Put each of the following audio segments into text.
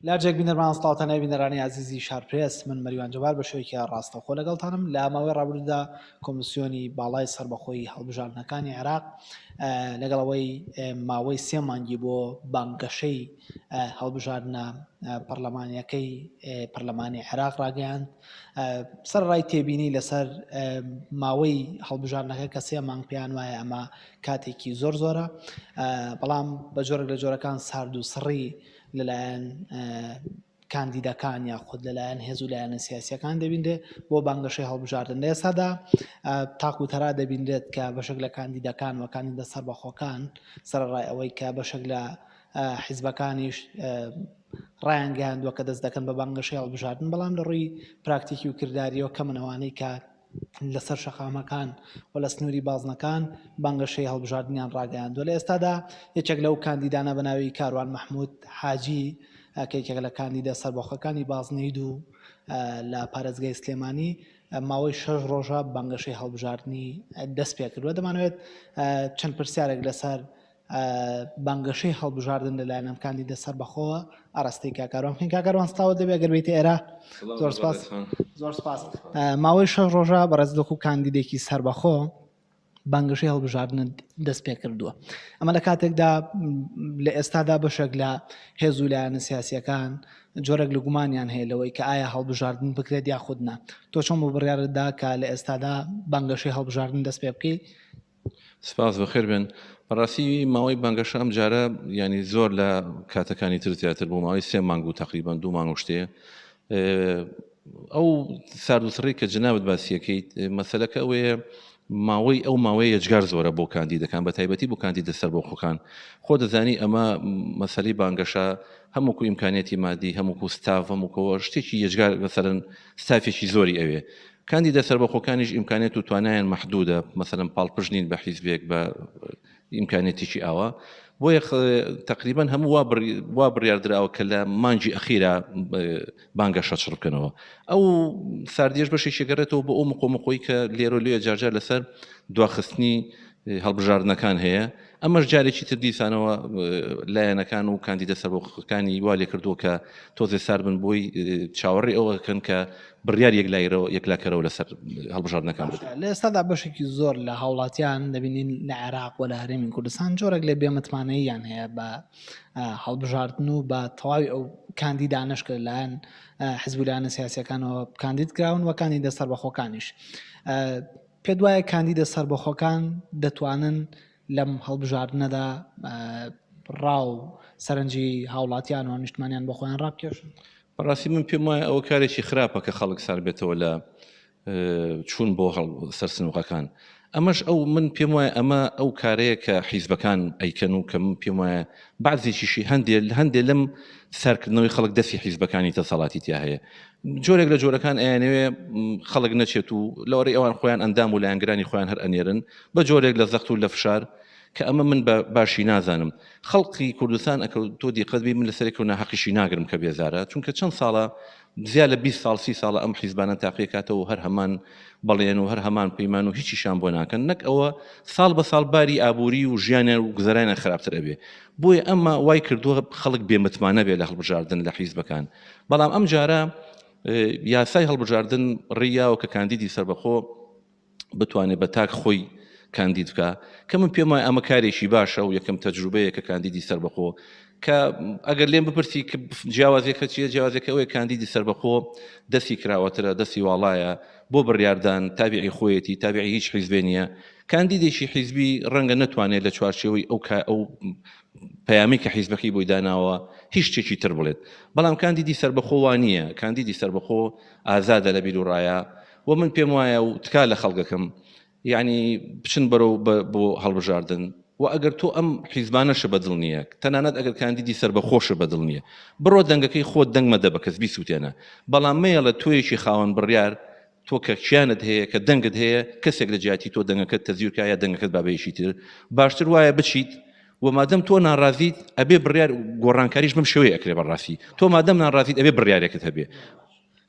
لاجێک بینەرمان سڵاتانە بینەرانی عزیزی شارپرێس من مەریوان جەبار بە شوێکی ڕاستەوخۆ لەگەڵتانم لە ماوەی ڕابردوودا کۆمیسیۆنی باڵای سەربەخۆی هەڵبژاردنەکانی عێراق لەگەڵەوەی ماوەی 3 مانگی بۆ بانگەشەی هەڵبژاردنە پەرلەمانیەکەی پەرلەمانی عێراق ڕاگەیاند سەرڕای تێبینی لەسەر ماوەی هەڵبژاردنەکە کە 3 مانگ پێیان وایە ئەمە کاتێکی زۆرە بەڵام بە جۆرێک لە جۆرەکان سارد و سڕی لەلایەن کاندیدەکان یاخود لەلایەن هێز و لایەنە سیاسیەکان دەبیندێت بۆ بانگەشەی هەڵبژاردن لە ئێستادا تاکوتەرا دەبیندێت کە بەشێک لە کاندیدەکان و کاندیدە سەربەخۆکان سەرڕای ئەوەی کە بەشێک لە حیزبەکانیش ڕایان گەیاندووە کە دەست دەکەن بە بانگەشەی هەڵبژاردن بەڵام لە ڕووی پراکتیکی و کرداریەوە کە منەوانەی کە لەسەر شەقامەکان و لە سنووری بازنەکان بانگەشەی هەڵبژاردنیان ڕاگەیاندووە لە ئێستادا یەکێک لەو کاندیدانە بە ناوی کاروان مەحموود حاجی کێکێک لە کاندیدە سەربەخۆکانی بازنەید و لە پارێزگای سلێمانی ماوەی 6 ڕۆژە بانگەشەی هەڵبژاردننی دەست پێ کردووە دەمانوێت چەند پرسیارێک لەسەر بانگەشەی هەڵبژاردن لەلایەن ئەم کاندیدە سەربەخۆوە ئاڕاستەی کاکاروان بکەین کاکاروان سڵاوت دەبێت ئەگەر بیتە ئێرە زۆر سپاس ماوەی 6 ڕۆژە بەڕێز دۆخ و کاندیدێکی سەربەخۆ بانگەشەی هەڵبژاردن دەست پێ کردووە ئەمە لە کاتێکدا لە ئێستادا بەشێک لە هێز و لایەنە سیاسیەکان جۆرێک لە گومانیان هەیە لەوەی کە ئایا هەڵبژاردن بکرێت یاخود نا تۆ چۆن بۆ بڕیارتدا کە لە ئێستادا بانگەشەی هەڵبژاردن دەست پێ بکەیت سپاس بەخێر بێن بەڕاستی ماوەی بانگەشە ئەم جارە ینی زۆر لە کاتەکانی تر زیاتر بوو ماوەی 3 مانگ و تقریبا 2 مانگ شتێ ئەو سارد و سڕی کە جنابەت باسیەکەیت مەسەلەکە ئەوەیە ماوەی ئەو ماوەی یەجگار زۆرە بۆ کاندیدەکان بە تایبەتی بۆ کاندیدە سەربەخۆکان خۆ دەزانی ئەمە مەسەلەی بانگەشە هەمووکو ئیمکانیەتی مادی هەمووکو ستاف هەمووکەوە شتێکی یەجگار مەسەرەن ستافێکی زۆری ئەوێ کاندیدە سەربەخۆکانیش ئیمکانیەت و توانایان مەحدودە مەسەلەن پاڵپژنین بە حیزبێک بە ئیمکانیەتیشی ئاوە بۆیە تقریبا هەموو وا بڕیاردراوە کە لە مانجی ئەخیرا بانگەشە چڕ بکەنەوە ئەو ساردێش بەشی شێگەڕێتەوە بۆ ئەو مقۆمقۆی کە لێرە لێ جارجار لەسەر دواخستنی هەڵبژاردنەکان هەیە ئەمەش جارێکی تر دیسانەوە لایەنەکان و کاندیدە سەربەخۆکانی وا لێ کردووە کە تۆزێ سار بن بۆی چاوەڕێ ئەوەکەن کە بڕیار یەکلاکەرەوە لەسەر هەڵبژاردنەکان بدەن لە ئێستادا بەشێکی زۆر لە هاوڵاتیان دەبینین لە عێراق و لە هەرێمی کوردستان جۆرێک لە بێمتمانەییان هەیە بە هەڵبژاردن و بە تەواوی ئەو کاندیدانش کە لەلایەن حیزب و لایەنە سیاسیەکانەوە کاندید کراون و کاندیدە سەربەخۆکانیش پێت وایە کاندیدە سەربەخۆکان دەتوانن لەم هەڵبژاردنەدا ڕاو سەرنجی هاوڵاتیان و نیشتمانیان بە خۆیان ڕابکێشن بەڕاستی من پێم وایە ئەوە کارێکی خراپە کە خەڵک سار بێتەوە لە چوون بۆ سەرسنووقەکان ئەمەش ئەو من پێم وایە ئەمە ئەو کارەیە کە حیزبەکان ئەیکەن و کە من پێم وایە بعضێکیشی هەندێک لەم سەرکردنەوەی خەڵک دەستی حیزبەکانی دەسەڵاتی تیا هەیە جۆرێک لە جۆرەکان ئەیانەوێ خەڵک نەچێت و لەوەڕێی ئەوان خۆیان ئەندام و لایەنگرانی خۆیان هەر ئەنێرن بە جۆرێک لە زەخت و لە فشار کە ئەمە من باشی نازانم خەڵقی کوردستان ئەکە تۆ دیقەتبی من لەسەرێک و ناحەقیشی ناگرم کە بێزارە چونکە چەند ساڵە زیاد لە 20 ساڵ 30 ساڵە ئەم حیزبانە تاقیکاتەوە هەر هەمان بەڵێن و هەر هەمان پەیمان و هیچیشان بۆ ناکەن نەک ئەوە ساڵ بە ساڵ باری ئابووری و ژیانیان و گزارانیان خراپتر ئەبێ بۆیە ئەمە وای کردووە خەڵک بێمتمانە بێ لە هەڵبژاردن لە حیزبەکان بەڵام ئەم جارە یاسای هەڵبژاردن ڕیاوە کە کاندیدی سەربەخۆ بتوانێت بە تاک خۆی کاندید بکە کە من پێم وایە ئەمە کارێکی باشە و یەکەم تەجروبەیە کە کاندیدی سەربەخۆ کە ئەگەر لێم بپرسی کە جیاوازێکە چیە جیاوازەکە ئەوەیە کاندیدی سەربەخۆ دەستی کراوەترە دەستی واڵایە بۆ بڕیاردان تابعی خۆیەتی تابعی هیچ حیزبێ نییە کاندیدێکی حیزبی ڕەنگە نەتوانێت لە چوارچێوەی ئەو پەیامی کە حیزبەکەی بۆی داناوە هیچ شتێکی تر بڵێت بەڵام کاندیدی سەربەخۆ وان نییە کاندیدی سەربەخۆ ئازادە لە بیر و ڕایە و من پێم وایە و تکا لە خەڵکەکەم یعنی بچن بەرەو بۆ هەڵبژاردن و ئەگەر تۆ ئەم حیزبانەشە بەدڵ نییە تەنانەت ئەگەر کاندیدی سەربەخۆشە بەدڵ نییە بڕۆ دەنگەکەی خۆت دەنگ مەدە بە کەس بیسووتێنە بەڵام مەیەڵە تۆیەکی خاوەن بڕیار تۆ کە کیانت هەیە کە دەنگت هەیە کەسێک لە جیاتی تۆ دەنگەکەت تەزیرکە یا دەنگەکەت بابەیەشی تر باشتر وایە بچیت و مادەم تۆ ناڕازیت ئەبێ بڕیار گۆڕانکاریش بەم شێوەیە ئەکرێ بەڕاستی تۆ مادەم ناڕازیت ئەبێ بڕیارێکت هەبێ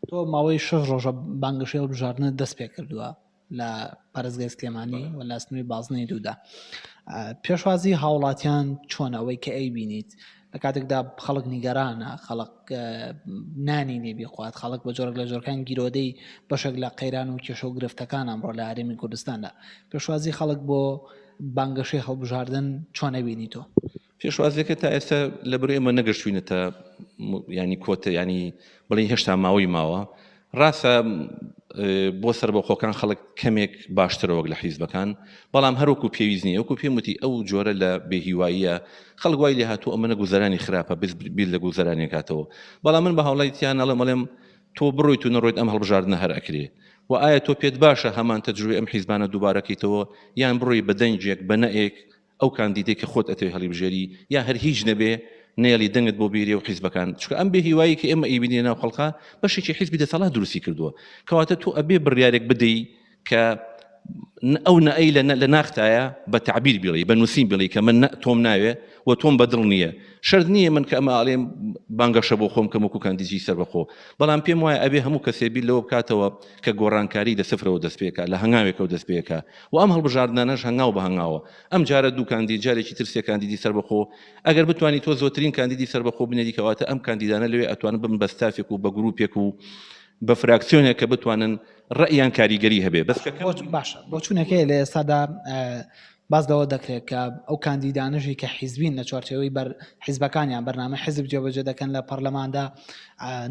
تۆ ماوەی 6 ڕۆژە بانگەشەی هەڵبژاردنە دەست پێ کردووە لە پارێزگای سلێمانی و لە سنووری بازنەی دوودا پێشوازی هاوڵاتیان چۆن ئەوەی کە ئەی بینیت لە کاتێکدا خەڵک نیگەرانە خەڵک نانی نێبی خوات خەڵک بە جۆرەك لە جۆرەکان گیرۆدەی بەشێک لە قەیران و کێشە و گرفتەکان ئەمڕۆ لە هەرێمی کوردستاندا پێشوازی خەڵک بۆ بانگەشەی هەڵبژاردن چۆن ئەبینی تۆ؟ پێشوازیەکە تا ئێستا لە بەروی ئێمە نەگەشتوینەتە ینی کۆتە ینی بڵێ هێشتا ماوەی ماوە ڕاستە بۆ سەربەخۆکان خەڵک کەمێک باشترەوەک لە حیزبەکان بەڵام هەروەکو پێویست نییە وەکو پێم وتی ئەو جۆرە لە بێهیواییە خەڵک وای لێ هاتوو ئەمە گوزەرانی خراپە بیل لە گوزەرانی کاتەوە بەڵام من بە هەوڵیتیان ئەڵێم تۆ بڕۆیت و نەڕۆیت ئەم هەڵبژاردنە هەر ئەکرێ و ئایا تۆ پێت باشە هەمان تەجروبەی ئەم حیزبانە دووبارەکەیتەوە یان بڕۆی بە دەنجێک بە نەئێک ئەو کاندیدێک کە خۆت ئەتەوێ هەڵیبژێری یا هەر هیچ نەبێ نێڵی دەنگت بۆ بیرێ و حیزبەکان چکە ئەم بێهیوایی کە ئێمە ئیبینێ ناو خەڵقا بەشێکی حیزبی دەسەڵات دروستی کردووە کەواتە تۆ ئەبێ بڕیارێک بدەی کە ئەو نەئەی لە ناختایە بە تعبیر بڵێ بە نووسین بڵێ کە من تۆم ناوێ و تۆم بەدڵ نییە شەرت نییە من کە ئەمە ئاڵێم بانگەشە بۆ خۆم کەم وەکو کاندیدی سەربەخۆ بەڵام پێم وایە ئەبێ هەموو کەسێ بیر لەوە بکاتەوە کە گۆڕانکاری لە سفرەوە دەست پێکە لە هەنگاوێکەوە دەست پێکە و ئەم هەڵبژاردنانەش هەنگاو بە هەنگاوە ئەم جارە دوو کاندید جارێکی تر سێ کاندیدی سەربەخۆ ئەگەر بتوانیت تۆ زۆرترین کاندیدی سەربەخۆ بنێری کەواتە ئەم کاندیدانە لەوێ ئەتوانن بن بە ستافێک و بە گروپێک و بە فراکسیۆنێک کە بتوانن ڕەئیان کاریگەری هەبێ بەس باشە بۆ چوونەکەی لە ئێستادا باز لەوە دەکرێت کە ئەو کاندیدانژی کە حیزبین لە چوارچێوەی بەر حیزبەکانیان بەرنامە حیزب جێبەجێ دەکەن لە پەرلەماندا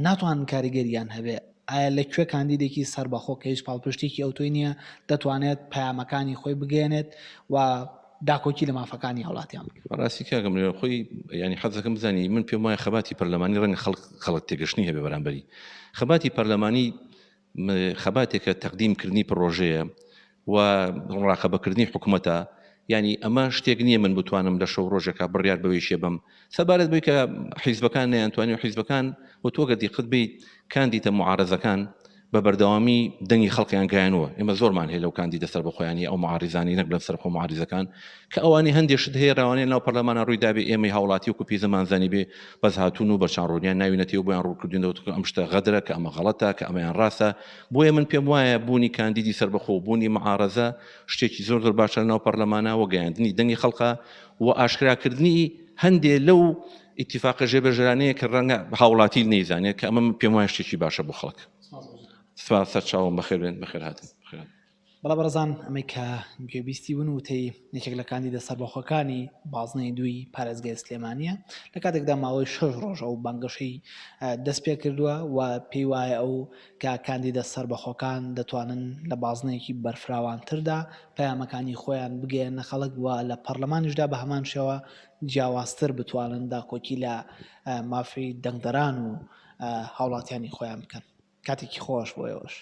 ناتوان کاریگەریان هەبێ ئایا لەکوێ کاندیدێکی سەربەخۆ کە هیچ پاڵپشتێکی ئەوتۆی نییە دەتوانێت پەیامەکانی خۆی بگەێنێت و داکۆکی لە مافەکانی هەوڵاتیان ڕاستی کاگەم لێ خۆی ینی حەزەکەم بزانی من پێم وایە خەباتی پەرلەمانی ڕەنگە خەڵک تێگەشتنی هەبێ بەرامبەری خەباتی پەرلەمانی خەباتێکە تەقدیمکردنی پرۆژەیە و ڕاقەبەکردنی حکوومەتە ینی ئەمە شتێک نییە من بتوانم لە شەو ڕۆژێکە بڕیار بەوەی شێ بم سەبارەت بووی کە حیزبەکان نەیانتوانی و حیزبەکان و تۆ گەردیقت بیت کاندیدە معارەزەکان بە بەردەوامی دەنگی خەڵقیان گایانەوە ئێمە زۆرمان هەیە لەو کاندیدە سەربەخۆیانی ئەو معارضانی نەک لە سەرخۆ معارضەکان کە ئەوانی هەندێشت هەیە ڕاوانێ ناو پەرلەمانە ڕووی دابێ ئێمەی هاوڵاتی و کوپی زەمانزانی بێ بەس هاتوون و بەرچاوڕۆنیان ناوینەتی و بۆیان ڕووکردنەوە ئەم شتە غەدرە کە ئەمە غەڵەتە کە ئەمەیان ڕاستە بۆیە من پێم وایە بوونی کاندیدی سەربەخۆ بوونی معارەزە شتێکی زۆر زۆر باشە ناو پەرلەمانە و گەیاندنی دەنگی خەڵقە و ئاشکراکردنی هەندێ لەو ئیتیفاقە ژێبەژێرانەیە کە ڕەنگە هاوڵاتی نەیزانێت کە ئەمە پێم وایە شتێکی باشە بۆ خەڵک سەر چاوم بەخێر بێن بەخێر هاتن بەڵا بەڕزان ئەمەی کە گوێبیستی بوون وتەی یەکێک لە کاندیدە سەربەخۆکانی بازنەی دووی پارێزگای سلێمانیە لە کاتێکدا ماوەی 6 ڕۆژ ئەو بانگەشەی دەست پێ کردووە و پێی وایە ئەو کە کاندیدە سەربەخۆکان دەتوانن لە بازنەیەکی بەرفراوانتردا پەیامەکانی خۆیان بگەێنە خەڵک وە لە پەرلەمانیشدا بە هەمان شێوە جیاوازتر بتوانن داکۆکی لە مافی دەنگدەران و هاوڵاتیانی خۆیان بکەن کاتێکی خۆش بۆ ئێوەش